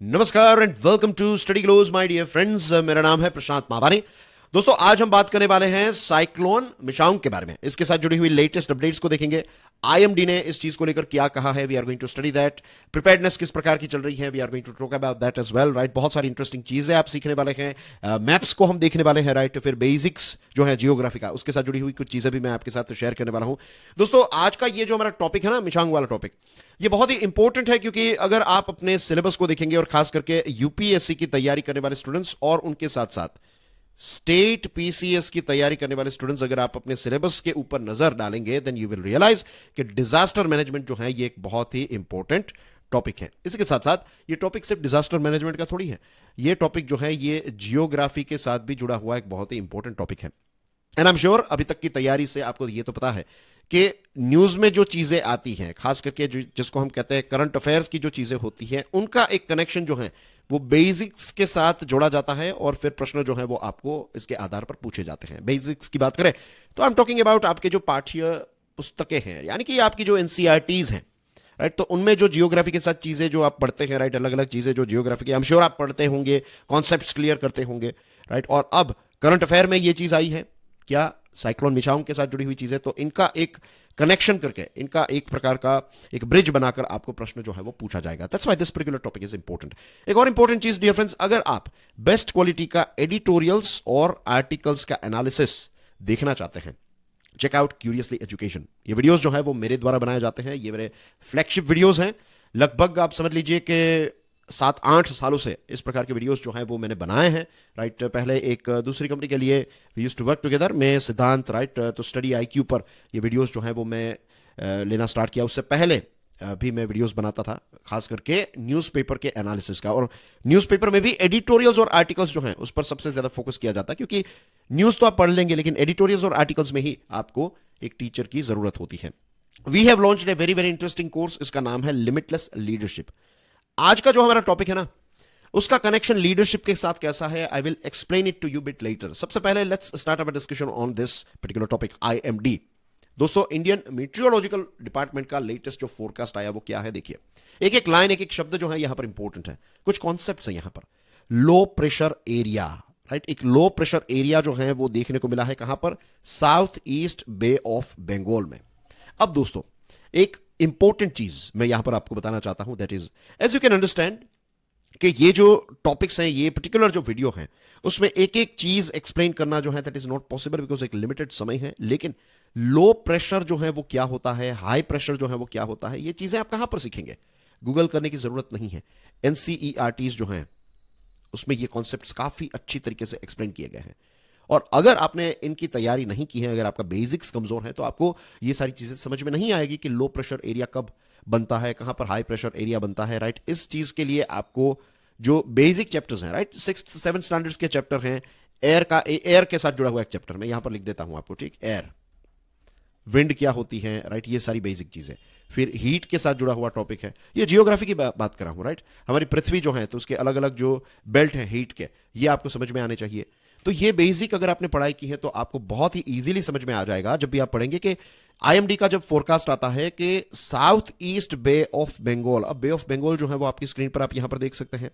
नमस्कार and welcome to study glows my dear friends. मेरा नाम है प्रशांत मावानी। दोस्तों, आज हम बात करने वाले हैं साइक्लोन मिशांग के बारे में। इसके साथ जुड़ी हुई लेटेस्ट अपडेट्स को देखेंगे। आईएमडी ने इस चीज को लेकर क्या कहा है, we are going to study that. Preparedness किस प्रकार की चल रही है, we are going to talk about that as well, right. बहुत सारी इंटरेस्टिंग चीजें आप सीखने वाले हैं। मैप्स को हम देखने वाले हैं, राइट। फिर बेसिक्स जो है जियोग्राफी का, उसके साथ जुड़ी हुई कुछ चीजें भी मैं आपके साथ शेयर करने वाला हूं। दोस्तों, आज का ये जो हमारा टॉपिक है ना, मिशांग वाला टॉपिक, ये बहुत ही इंपॉर्टेंट है, क्योंकि अगर आप अपने सिलेबस को देखेंगे और खास करके यूपीएससी की तैयारी करने वाले स्टूडेंट्स और उनके साथ साथ स्टेट पीसीएस की तैयारी करने वाले स्टूडेंट्स, अगर आप अपने सिलेबस के ऊपर नजर डालेंगे, देन यू विल रियलाइज कि डिजास्टर मैनेजमेंट जो है ये एक बहुत ही इंपॉर्टेंट टॉपिक है। इसके साथ साथ ये टॉपिक सिर्फ डिजास्टर मैनेजमेंट का थोड़ी है, ये टॉपिक जो है ये जियोग्राफी के साथ भी जुड़ा हुआ एक बहुत ही इंपॉर्टेंट टॉपिक है। एंड आई एम श्योर अभी तक की तैयारी से आपको ये तो पता है कि न्यूज में जो चीजें आती हैं, खास करके जिसको हम कहते हैं करंट अफेयर्स की जो चीजें होती हैं, उनका एक कनेक्शन जो है वो बेसिक्स के साथ जोड़ा जाता है और फिर प्रश्न जो है वो आपको इसके आधार पर पूछे जाते हैं। बेसिक्स की बात करें तो आई एम टॉकिंग अबाउट आपके जो पाठ्य पुस्तकें हैं, यानी कि आपकी जो एनसीईआरटीज हैं, राइट। तो उनमें जो जियोग्राफी के साथ चीजें जो आप पढ़ते हैं, राइट, अलग अलग चीजें जो जियोग्राफी की, आई एम श्योर आप पढ़ते होंगे, कॉन्सेप्ट्स क्लियर करते होंगे, राइट। और अब करंट अफेयर में ये चीज आई है क्या, साइक्लोन मिशांग के साथ जुड़ी हुई चीजें, तो इनका एक कनेक्शन करके, इनका एक प्रकार का एक ब्रिज बनाकर आपको प्रश्न जो है वो पूछा जाएगा। That's why this particular topic is important. एक और इंपॉर्टेंट चीज डियर फ्रेंड्स, अगर आप बेस्ट क्वालिटी का एडिटोरियल्स और आर्टिकल्स का एनालिसिस देखना चाहते हैं, चेक आउट क्यूरियसली एजुकेशन। ये वीडियोस जो है वो मेरे द्वारा बनाए जाते हैं, ये मेरे फ्लैगशिप वीडियोस हैं। लगभग आप समझ लीजिए कि 7-8 सालों से इस प्रकार के वीडियोस जो हैं वो मैंने बनाए हैं, राइट। पहले एक दूसरी कंपनी के लिए we used to work together, मैं सिद्धांत, राइट। तो स्टडी आईक्यू पर ये वीडियोस जो हैं वो मैं लेना स्टार्ट किया। उससे पहले भी मैं वीडियोस बनाता था, खास करके न्यूज़पेपर के एनालिसिस का। और न्यूज़पेपर में भी एडिटोरियल्स और आर्टिकल्स जो हैं उस पर सबसे ज्यादा फोकस किया जाता है, क्योंकि न्यूज़ तो आप पढ़ लेंगे, लेकिन एडिटोरियल्स और आर्टिकल्स में ही आपको एक टीचर की जरूरत होती है। We have launched a very very interesting course, इसका नाम है लिमिटलेस लीडरशिप। आज का जो हमारा टॉपिक है ना, उसका कनेक्शन लीडरशिप के साथ कैसा है, I will explain it to you bit later. सबसे पहले let's start our discussion on this particular topic, IMD. दोस्तों, इंडियन मीटियोलॉजिकल डिपार्टमेंट का लेटेस्ट जो फोरकास्ट आया वो क्या है, देखिए। एक एक लाइन, एक एक शब्द जो है यहां पर इंपॉर्टेंट है, कुछ कॉन्सेप्ट्स है यहां पर। Low pressure area, right. एक लो प्रेशर एरिया जो है वो देखने को मिला है कहां पर, south east bay of Bengal में। अब दोस्तों, एक इंपॉर्टेंट चीज मैं यहां पर आपको बताना चाहता हूं, that is as you can understand कि ये जो टॉपिक्स हैं, ये पर्टिकुलर जो वीडियो हैं, उसमें एक एक चीज एक्सप्लेन करना जो है that is not possible, because एक लिमिटेड समय है। लेकिन लो प्रेशर जो है वो क्या होता है, हाई प्रेशर जो है वो क्या होता है, ये चीजें आप कहां पर सीखेंगे, गूगल करने की जरूरत नहीं है। एनसीईआरटीज जो हैं उसमें ये कॉन्सेप्ट्स काफी अच्छी तरीके से एक्सप्लेन किए गए हैं। और अगर आपने इनकी तैयारी नहीं की है, अगर आपका बेसिक्स कमजोर है, तो आपको ये सारी चीजें समझ में नहीं आएगी कि लो प्रेशर एरिया कब बनता है, कहां पर हाई प्रेशर एरिया बनता है, राइट। इस चीज के लिए आपको जो बेसिक चैप्टर्स हैं, राइट, 6th-7th स्टैंडर्ड्स के चैप्टर हैं, एयर के साथ जुड़ा हुआ एक चैप्टर मैं यहां पर लिख देता हूं आपको, ठीक। एयर, विंड क्या होती है, राइट, ये सारी बेसिक चीजें। फिर हीट के साथ जुड़ा हुआ टॉपिक है, ये जियोग्राफी की बात कर रहा हूं, राइट। हमारी पृथ्वी जो है तो उसके अलग अलग जो बेल्ट है हीट के, ये आपको समझ में आने चाहिए। तो ये बेसिक अगर आपने पढ़ाई की है तो आपको बहुत ही इजीली समझ में आ जाएगा जब भी आप पढ़ेंगे कि आईएमडी का जब फोरकास्ट आता है कि south east bay of Bengal. अब बे ऑफ बंगाल जो है वो आपकी स्क्रीन पर आप यहां पर देख सकते हैं।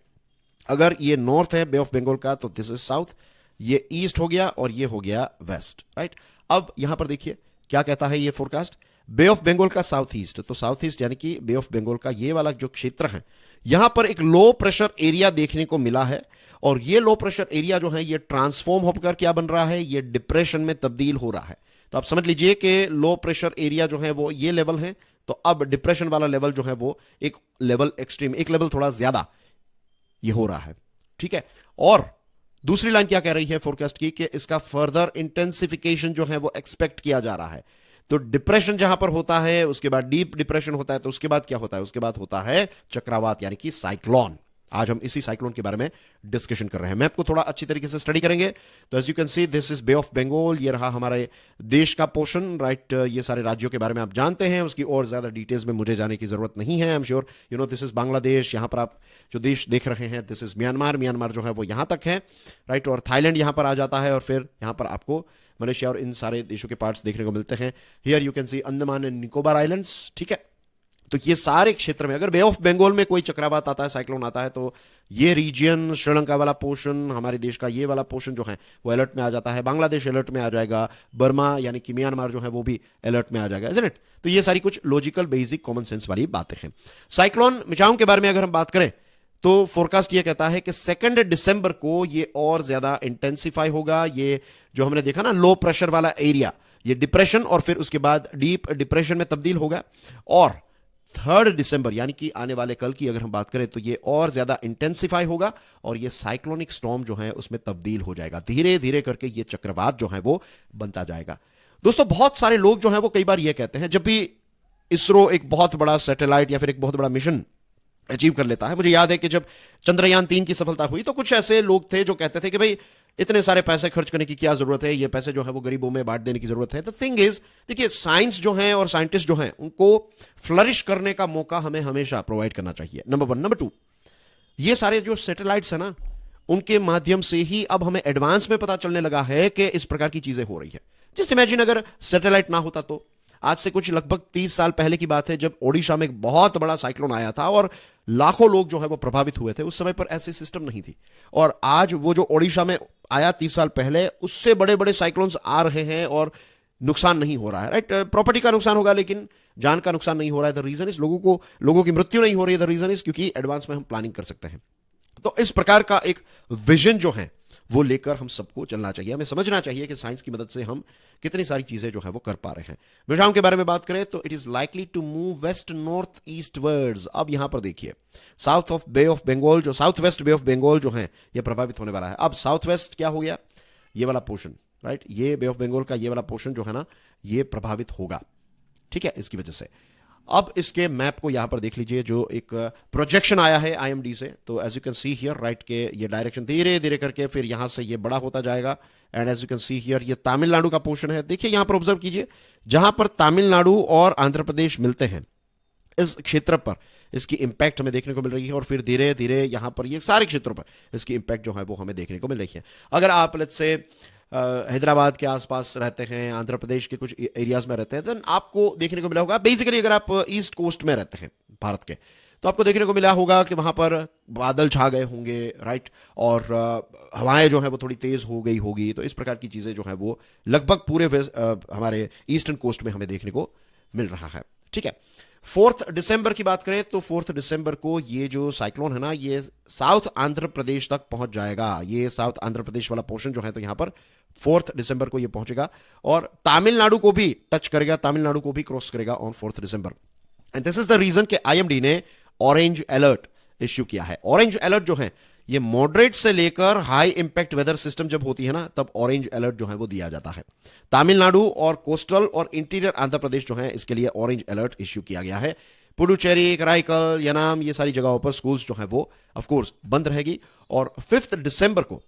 अगर ये नॉर्थ है बे ऑफ बंगाल का, तो दिस इज साउथ, ये ईस्ट हो गया और ये हो गया वेस्ट, राइट। अब यहां पर देखिए क्या कहता है ये फोरकास्ट, बे ऑफ बंगाल का साउथ ईस्ट, तो साउथ ईस्ट यानी कि बे ऑफ बंगाल का ये वाला जो क्षेत्र है, यहां पर एक लो प्रेशर एरिया देखने को मिला है। और ये लो प्रेशर एरिया जो है ये ट्रांसफॉर्म होकर क्या बन रहा है, ये डिप्रेशन में तब्दील हो रहा है। तो आप समझ लीजिए कि लो प्रेशर एरिया जो है वो ये लेवल है, तो अब डिप्रेशन वाला लेवल जो है वो एक लेवल एक्सट्रीम, एक लेवल थोड़ा ज्यादा ये हो रहा है, ठीक है। और दूसरी लाइन क्या कह रही है फोरकास्ट की, कि इसका फर्दर इंटेंसिफिकेशन जो है वो एक्सपेक्ट किया जा रहा है। तो डिप्रेशन जहां पर होता है, उसके बाद डीप डिप्रेशन होता है, तो उसके बाद क्या होता है, उसके बाद होता है चक्रवात, यानी कि साइक्लोन। आज हम इसी साइक्लोन के बारे में डिस्कशन कर रहे हैं। मैप को थोड़ा अच्छी तरीके से स्टडी करेंगे तो as you can see this is bay of Bengal, ये रहा हमारे देश का पोर्शन, राइट। ये सारे राज्यों के बारे में आप जानते हैं, उसकी और ज्यादा डिटेल्स में मुझे जाने की जरूरत नहीं है। I am sure you know this is Bangladesh, यहां पर आप जो देश देख रहे हैं दिस इज म्यांमार, म्यांमार जो है वो यहां तक है, राइट। और थाईलैंड यहां पर आ जाता है, और फिर यहां पर आपको मलेशिया और इन सारे देशों के पार्ट्स देखने को मिलते हैं। Here you can C Andaman and Nicobar islands, ठीक है। तो ये सारे क्षेत्र में, अगर बे ऑफ बंगाल में कोई चक्रवात आता है, साइक्लोन आता है, तो ये रीजन, श्रीलंका वाला पोर्शन, हमारे देश का ये वाला पोर्शन जो है वो अलर्ट में आ जाता है। बांग्लादेश अलर्ट में आ जाएगा, बर्मा यानी कि म्यांमार जो है वो भी अलर्ट में आ जाएगा, इज़न्ट इट? तो ये सारी कुछ लॉजिकल, बेसिक, कॉमन सेंस वाली बातें हैं। साइक्लोन मिचांग के बारे में अगर हम बात करें तो फोरकास्ट ये कहता है कि 2 दिसंबर को ये और ज्यादा इंटेंसिफाई होगा। ये जो हमने देखा ना लो प्रेशर वाला एरिया, ये डिप्रेशन और फिर उसके बाद डीप डिप्रेशन में तब्दील होगा। और 3 दिसंबर यानी कि आने वाले कल की अगर हम बात करें तो ये और ज्यादा इंटेंसिफाई होगा और ये साइक्लोनिक स्टॉर्म जो है उसमें तब्दील हो जाएगा। धीरे धीरे करके ये चक्रवात जो है वो बनता जाएगा। दोस्तों, बहुत सारे लोग जो हैं वो कई बार ये कहते हैं, जब भी इसरो एक बहुत बड़ा सैटेलाइट या फिर एक बहुत बड़ा मिशन अचीव कर लेता है, मुझे याद है कि जब चंद्रयान 3 की सफलता हुई तो कुछ ऐसे लोग थे जो कहते थे कि भाई इतने सारे पैसे खर्च करने की क्या जरूरत है, ये पैसे जो है वो गरीबों में बांट देने की जरूरत है। द थिंग इज, देखिए, साइंस जो है और साइंटिस्ट जो हैं उनको फ्लरिश करने का मौका हमें हमेशा प्रोवाइड करना चाहिए, नंबर 1। नंबर 2, ये सारे जो सैटेलाइट्स है ना, उनके माध्यम से ही अब हमें एडवांस में पता चलने लगा है कि इस प्रकार की चीजें हो रही है। जस्ट इमेजिन, अगर सैटेलाइट ना होता तो आज से कुछ लगभग 30 साल पहले की बात है, जब ओडिशा में एक बहुत बड़ा साइक्लोन आया था और लाखों लोग जो है वो प्रभावित हुए थे। उस समय पर ऐसे सिस्टम नहीं थी। और आज वो जो ओडिशा में आया 30 साल पहले, उससे बड़े बड़े साइक्लोन्स आ रहे हैं और नुकसान नहीं हो रहा है, राइट? प्रॉपर्टी का नुकसान होगा लेकिन जान का नुकसान नहीं हो रहा है। द रीजन इज, लोगों की मृत्यु नहीं हो रही है। द रीजन इज क्योंकि एडवांस में हम प्लानिंग कर सकते हैं। तो इस प्रकार का एक विजन जो है वो लेकर हम सबको चलना चाहिए। हमें समझना चाहिए कि साइंस की मदद से हम कितनी सारी चीजें जो है वो कर पा रहे हैं। मिशाओं के बारे में बात करें तो it is likely to move west north east wards. अब यहां पर देखिए, south of Bay of Bengal, जो south west Bay of Bengal जो है ये प्रभावित होने वाला है। अब साउथ वेस्ट क्या हो गया? ये वाला पोर्शन, राइट? ये बे ऑफ बंगाल का ये वाला पोर्शन जो है ना, ये प्रभावित होगा, ठीक है, इसकी वजह से। अब इसके मैप को यहां पर देख लीजिए, जो एक प्रोजेक्शन आया है आईएमडी से। तो as you can see here, right, के ये डायरेक्शन धीरे धीरे करके फिर यहां से ये बड़ा होता जाएगा। And as you can see here, ये तमिलनाडु का पोर्शन है। देखिए यहां पर ऑब्जर्व कीजिए, जहां पर तमिलनाडु और आंध्र प्रदेश मिलते हैं, इस क्षेत्र पर इसकी इंपैक्ट हमें देखने को मिल रही है। और फिर धीरे धीरे यहां पर ये सारे क्षेत्रों पर इसकी इंपैक्ट जो है वो हमें देखने को मिल रही है। अगर आप लेट्स से हैदराबाद के आसपास रहते हैं, आंध्र प्रदेश के कुछ एरियाज में रहते हैं, देन आपको देखने को मिला होगा, बेसिकली अगर आप ईस्ट कोस्ट में रहते हैं भारत के, तो आपको देखने को मिला होगा कि वहां पर बादल छा गए होंगे, राइट? और हवाएं जो है वो थोड़ी तेज हो गई होगी। तो इस प्रकार की चीजें जो है वो लगभग पूरे हमारे ईस्टर्न कोस्ट में हमें देखने को मिल रहा है, ठीक है। 4 दिसंबर की बात करें तो 4 दिसंबर को ये जो साइक्लोन है ना, ये साउथ आंध्र प्रदेश तक पहुंच जाएगा। ये साउथ आंध्र प्रदेश वाला पोर्शन जो है तो यहां पर 4 दिसंबर को ये पहुंचेगा और तमिलनाडु को भी टच करेगा, तमिलनाडु को भी क्रॉस करेगा on 4 December. And this is the reason कि आईएमडी ने ऑरेंज अलर्ट इश्यू किया है। ऑरेंज अलर्ट जो है ये मॉडरेट से लेकर हाई इंपैक्ट वेदर सिस्टम जब होती है ना, तब ऑरेंज अलर्ट जो है वो दिया जाता है। तमिलनाडु और कोस्टल और इंटीरियर आंध्र प्रदेश जो है इसके लिए ऑरेंज अलर्ट इश्यू किया गया है। पुडुचेरी, कराईकल, यानाम, ये सारी जगहों पर स्कूल्स जो है वो ऑफ कोर्स बंद रहेगी। और 5 दिसंबर को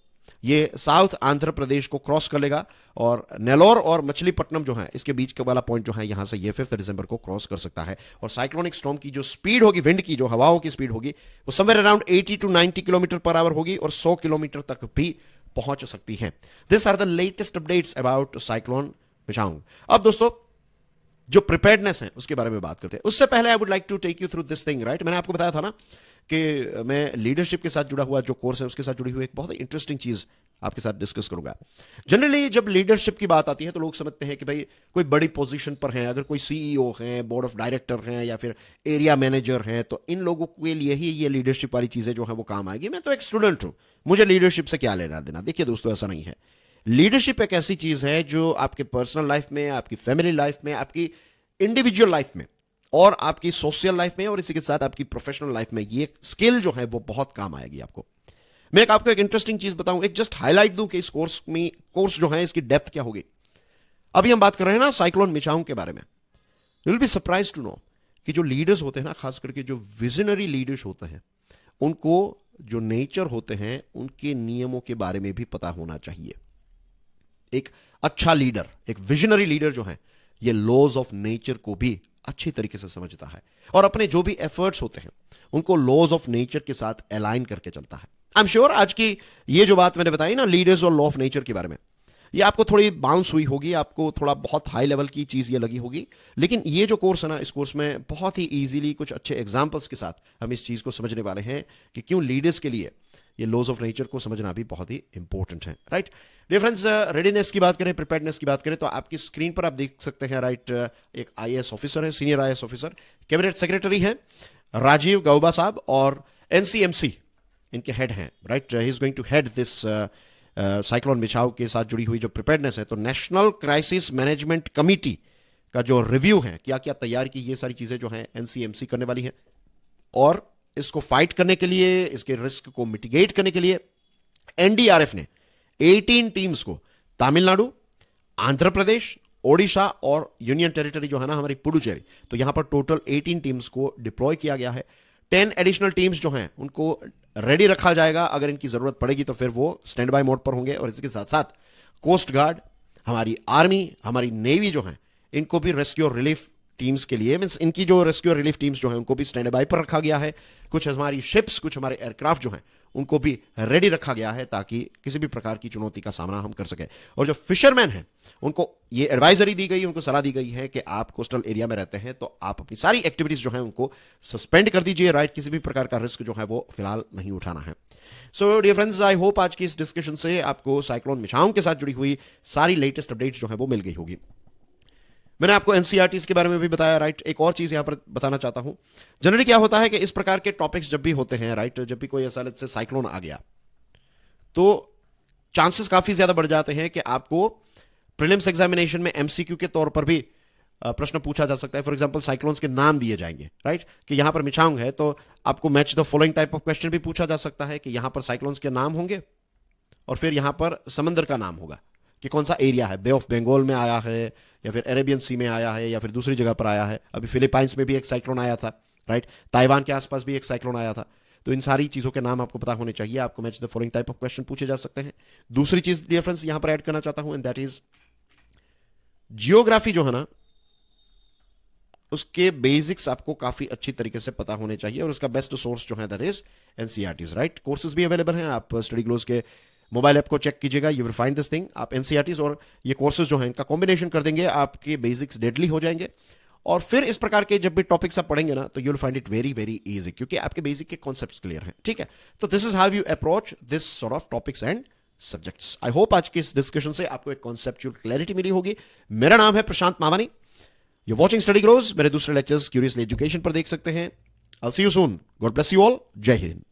ये साउथ आंध्र प्रदेश को क्रॉस कर लेगा और नेलोर और मछलीपट्टनम जो है इसके बीच का वाला पॉइंट जो है यहां से ये 5 दिसंबर को क्रॉस कर सकता है। और साइक्लोनिक स्टॉर्म की जो स्पीड होगी, विंड की जो हवाओं की स्पीड होगी, वो somewhere around 80 to 90 kilometre per hour होगी और 100 किलोमीटर तक भी पहुंच सकती है। This are the latest updates about cyclone Michaung. अब दोस्तों, जो प्रिपेयर्डनेस है उसके बारे में बात करते हैं। उससे पहले I would like to take you through this thing, right? मैंने आपको बताया था ना कि मैं लीडरशिप के साथ जुड़ा हुआ जो कोर्स है उसके साथ जुड़ी हुई एक बहुत ही इंटरेस्टिंग चीज आपके साथ डिस्कस करूंगा। जनरली जब लीडरशिप की बात आती है तो लोग समझते हैं कि भाई कोई बड़ी पोजीशन पर है, अगर कोई सीईओ हैं, बोर्ड ऑफ डायरेक्टर हैं या फिर एरिया मैनेजर हैं, तो इन लोगों के लिए ही ये लीडरशिप वाली चीजें जो है वो काम आएगी। मैं तो एक स्टूडेंट हूं, मुझे लीडरशिप से क्या लेना देना। देखिए दोस्तों, ऐसा नहीं है। लीडरशिप एक ऐसी चीज है जो आपके पर्सनल लाइफ में, आपकी फैमिली लाइफ में, आपकी इंडिविजुअल लाइफ में और आपकी सोशल लाइफ में और इसी के साथ आपकी प्रोफेशनल लाइफ में ये स्किल जो है वो बहुत काम आएगी आपको। मैं आपको एक इंटरेस्टिंग चीज बताऊं, एक जस्ट हाईलाइट दूं कि इस कोर्स जो है इसकी डेप्थ क्या होगी। अभी हम बात कर रहे हैं ना साइक्लोन मिचांग के बारे में। You will be surprise to know कि जो लीडर्स होते हैं ना, खास करके जो विजनरी लीडर्स होते हैं, उनको जो नेचर होते हैं उनके नियमों के बारे में भी पता होना चाहिए। एक अच्छा लीडर, एक विजनरी लीडर जो है, ये लॉज ऑफ नेचर को भी अच्छी तरीके से समझता है और अपने जो भी एफर्ट्स होते हैं उनको लॉज ऑफ नेचर के साथ अलाइन करके चलता है। आई एम श्योर आज की ये जो बात मैंने बताई ना लीडर्स और लॉ ऑफ नेचर के बारे में, ये आपको थोड़ी बाउंस हुई होगी, आपको थोड़ा बहुत हाई लेवल की चीज़ ये लगी होगी, लेकिन ये जो कोर्स है ना, इस कोर्स में बहुत ही इजीली कुछ अच्छे एग्जाम्पल्स के साथ हम इस चीज़ को समझने वाले हैं कि क्यों लीडर्स के लिए ये लॉज ऑफ नेचर को समझना भी बहुत ही इंपॉर्टेंट है। राइट डियर फ्रेंड्स, रेडीनेस की बात करें, प्रिपेयर्डनेस की बात करें, तो आपकी स्क्रीन पर आप देख सकते हैं राइट, एक आईएएस ऑफिसर है, senior IAS officer, cabinet secretary हैं राजीव गौबा साहब, और एनसीएमसी इनके हेड हैं। Right he is going to head this cyclone Michaung के साथ जुड़ी हुई जो प्रिपेयर्डनेस है, तो नेशनल क्राइसिस मैनेजमेंट कमिटी का जो रिव्यू है, क्या क्या तैयार की, ये सारी चीजें जो हैं एनसीएमसी करने वाली हैं। और इसको फाइट करने के लिए, इसके रिस्क को मिटिगेट करने के लिए एनडीआरएफ ने 18 टीम्स को तमिलनाडु, आंध्र प्रदेश, ओडिशा और यूनियन टेरिटरी जो है ना हमारी पुडुचेरी, तो यहां पर टोटल 18 टीम्स को डिप्लॉय किया गया है। 10 एडिशनल टीम्स जो हैं उनको रेडी रखा जाएगा, अगर इनकी जरूरत पड़ेगी तो फिर वो स्टैंड बाय मोड पर होंगे। और इसके साथ साथ कोस्ट गार्ड, हमारी आर्मी, हमारी नेवी जो है, इनको भी रेस्क्यू और रिलीफ टीम्स के लिए, मींस इनकी जो रेस्क्यू और रिलीफ टीम्स जो है उनको भी स्टैंड बाय पर रखा गया है। कुछ हमारी शिप्स, कुछ हमारे एयरक्राफ्ट जो हैं उनको भी रेडी रखा गया है, ताकि किसी भी प्रकार की चुनौती का सामना हम कर सके। और जो फिशरमैन हैं उनको ये एडवाइजरी दी गई, उनको सलाह दी गई है कि आप कोस्टल एरिया में रहते हैं तो आप अपनी सारी एक्टिविटीज जो है उनको सस्पेंड कर दीजिए। राइट किसी भी प्रकार का रिस्क जो है वो फिलहाल नहीं उठाना है। So dear friends, I hope आज की इस डिस्कशन से आपको साइक्लोन मिचाओ के साथ जुड़ी हुई सारी लेटेस्ट अपडेट्स जो है वो मिल गई होगी। मैंने आपको एनसीईआरटी के बारे में भी बताया। राइट एक और चीज यहां पर बताना चाहता हूं, जनरली क्या होता है कि इस प्रकार के टॉपिक्स जब भी होते हैं, राइट जब भी कोई ऐसा से साइक्लोन आ गया तो चांसेस काफी ज्यादा बढ़ जाते हैं कि आपको प्रीलिम्स एग्जामिनेशन में एमसीक्यू के तौर पर भी प्रश्न पूछा जा सकता है। फॉर एग्जांपल साइक्लोन्स के नाम दिए जाएंगे, राइट कि यहां पर मिचांग है तो आपको match the following type of question भी पूछा जा सकता है कि यहां पर साइक्लोन्स के नाम होंगे और फिर यहां पर समंदर का नाम होगा कि कौन सा एरिया है, बे ऑफ बंगाल में आया है या फिर अरेबियन सी में आया है या फिर दूसरी जगह पर आया है। अभी फिलीपाइंस में भी एक साइक्लोन आया था, राइट ताइवान के आसपास भी एक साइक्लोन आया था। तो इन सारी चीजों के नाम आपको पता होने चाहिए, आपको match the following type of question पूछे जा सकते हैं। दूसरी चीज डिफरेंस यहां पर ऐड करना चाहता हूं, एंड दैट इज जियोग्राफी जो है ना, उसके बेसिक्स आपको काफी अच्छी तरीके से पता होने चाहिए और उसका बेस्ट सोर्स जो है that is NCERTs. Right courses भी अवेलेबल हैं, आप स्टडी ग्लोज के मोबाइल ऐप को चेक कीजिएगा, you will find this thing. आप एनसीईआरटीज और ये कोर्सेज जो हैं इनका कॉम्बिनेशन कर देंगे, आपके बेसिक्स डेडली हो जाएंगे और फिर इस प्रकार के जब भी टॉपिक्स आप पढ़ेंगे ना तो you will find it very very easy, क्योंकि आपके बेसिक के कॉन्सेप्ट्स क्लियर हैं। ठीक है, तो this is how you approach this sort of topics and subjects. I hope आज की इस डिस्कशन से आपको एक कॉन्सेप्चुअल क्लैरिटी मिली होगी। मेरा नाम है प्रशांत Mawani, you watching study grows. मेरे दूसरे लेक्चर्स क्यूरियसली एजुकेशन पर देख सकते हैं। I will see you soon, God bless you all, जय हिंद।